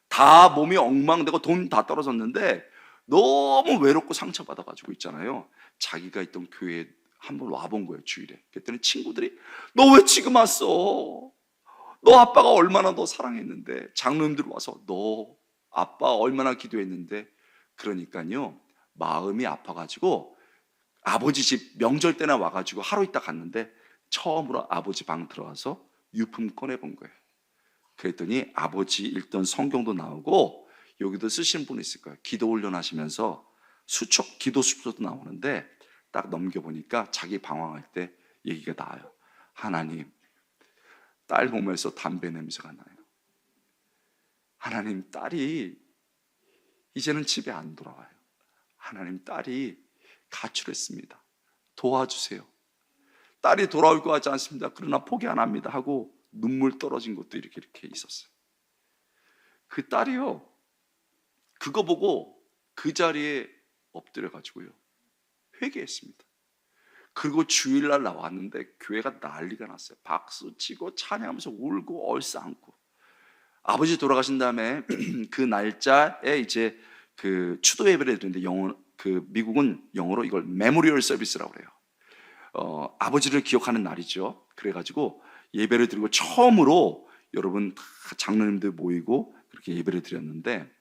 다 몸이 엉망되고 돈 다 떨어졌는데 너무 외롭고 상처받아가지고 있잖아요. 자기가 있던 교회에 한번 와본 거예요, 주일에. 그랬더니 친구들이 너 왜 지금 왔어? 너 아빠가 얼마나 너 사랑했는데. 장로님들 와서 너 아빠 얼마나 기도했는데. 그러니까요, 마음이 아파가지고 아버지 집 명절 때나 와가지고 하루 있다 갔는데 처음으로 아버지 방 들어가서 유품 꺼내본 거예요. 그랬더니 아버지 읽던 성경도 나오고, 여기도 쓰신 분이 있을 거예요. 기도 훈련하시면서 기도 수첩도 나오는데 딱 넘겨보니까 자기 방황할 때 얘기가 나와요. 하나님, 딸 몸에서 담배 냄새가 나요. 하나님, 딸이 이제는 집에 안 돌아와요. 하나님, 딸이 가출했습니다. 도와주세요. 딸이 돌아올 것 같지 않습니다. 그러나 포기 안 합니다 하고 눈물 떨어진 것도 이렇게 있었어요. 그 딸이요, 그거 보고 그 자리에 엎드려 가지고요, 회개했습니다. 그리고 주일날 나왔는데 교회가 난리가 났어요. 박수 치고 찬양하면서 울고 얼싸안고. 아버지 돌아가신 다음에 그 날짜에 이제 그 추도 예배를 드리는데, 미국은 영어로 이걸 메모리얼 서비스라고 그래요. 아버지를 기억하는 날이죠. 그래가지고 예배를 드리고 처음으로 여러분 다 장로님들 모이고 그렇게 예배를 드렸는데,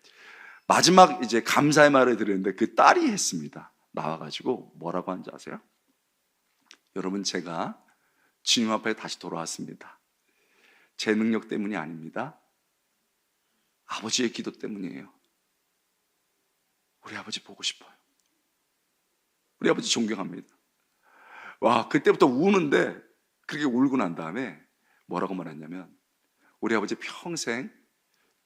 마지막 이제 감사의 말을 드렸는데 그 딸이 했습니다. 나와가지고 뭐라고 하는지 아세요? 여러분, 제가 주님 앞에 다시 돌아왔습니다. 제 능력 때문이 아닙니다. 아버지의 기도 때문이에요. 우리 아버지 보고 싶어요. 우리 아버지 존경합니다. 와, 그때부터 우는데 그렇게 울고 난 다음에 뭐라고 말했냐면, 우리 아버지 평생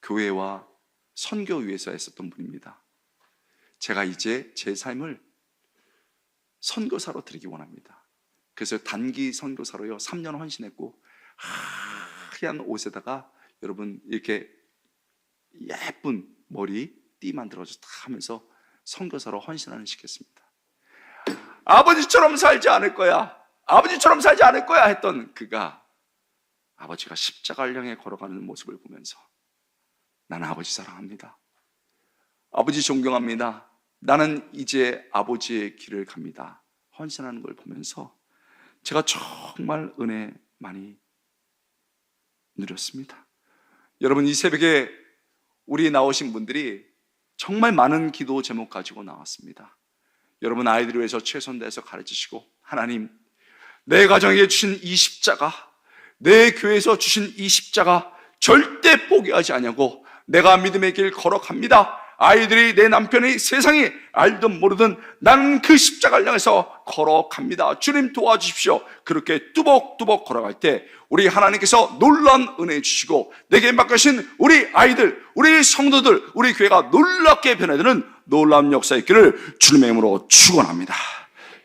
교회와 선교 위에서 애썼던 분입니다. 제가 이제 제 삶을 선교사로 드리기 원합니다. 그래서 단기 선교사로요 3년 헌신했고, 하얀 옷에다가 여러분 이렇게 예쁜 머리 띠 만들어서 다 하면서 선교사로 헌신하는 시켰습니다. 아버지처럼 살지 않을 거야, 아버지처럼 살지 않을 거야 했던 그가 아버지가 십자가를 향해 걸어가는 모습을 보면서 나는 아버지 사랑합니다, 아버지 존경합니다, 나는 이제 아버지의 길을 갑니다 헌신하는 걸 보면서 제가 정말 은혜 많이 누렸습니다. 여러분, 이 새벽에 우리 나오신 분들이 정말 많은 기도 제목 가지고 나왔습니다. 여러분 아이들을 위해서 최선 다해서 가르치시고, 하나님 내 가정에 주신 이 십자가, 내 교회에서 주신 이 십자가 절대 포기하지 않냐고 내가 믿음의 길 걸어갑니다. 아이들이, 내 남편이, 세상이 알든 모르든 나는 그 십자가를 향해서 걸어갑니다. 주님 도와주십시오. 그렇게 뚜벅뚜벅 걸어갈 때 우리 하나님께서 놀라운 은혜 주시고, 내게 맡기신 우리 아이들, 우리 성도들, 우리 교회가 놀랍게 변화되는 놀라운 역사 있기를 주님의 이름으로 축원합니다.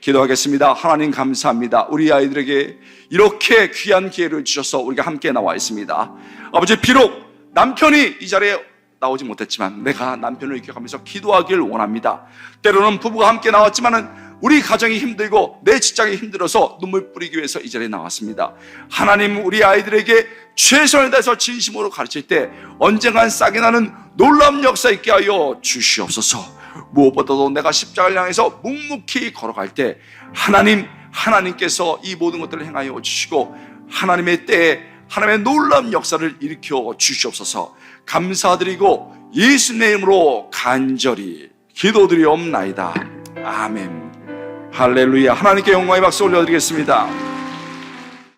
기도하겠습니다. 하나님 감사합니다. 우리 아이들에게 이렇게 귀한 기회를 주셔서 우리가 함께 나와 있습니다. 아버지, 비록 남편이 이 자리에 나오지 못했지만 내가 남편을 기억하면서 기도하길 원합니다. 때로는 부부가 함께 나왔지만은 우리 가정이 힘들고 내 직장이 힘들어서 눈물 뿌리기 위해서 이 자리에 나왔습니다. 하나님, 우리 아이들에게 최선을 다해서 진심으로 가르칠 때 언젠간 싹이 나는 놀라운 역사 있게 하여 주시옵소서. 무엇보다도 내가 십자가를 향해서 묵묵히 걸어갈 때 하나님께서 이 모든 것들을 행하여 주시고, 하나님의 때에 하나님의 놀라운 역사를 일으켜 주시옵소서. 감사드리고 예수님의 이름으로 간절히 기도드리옵나이다. 아멘. 할렐루야. 하나님께 영광의 박수 올려드리겠습니다.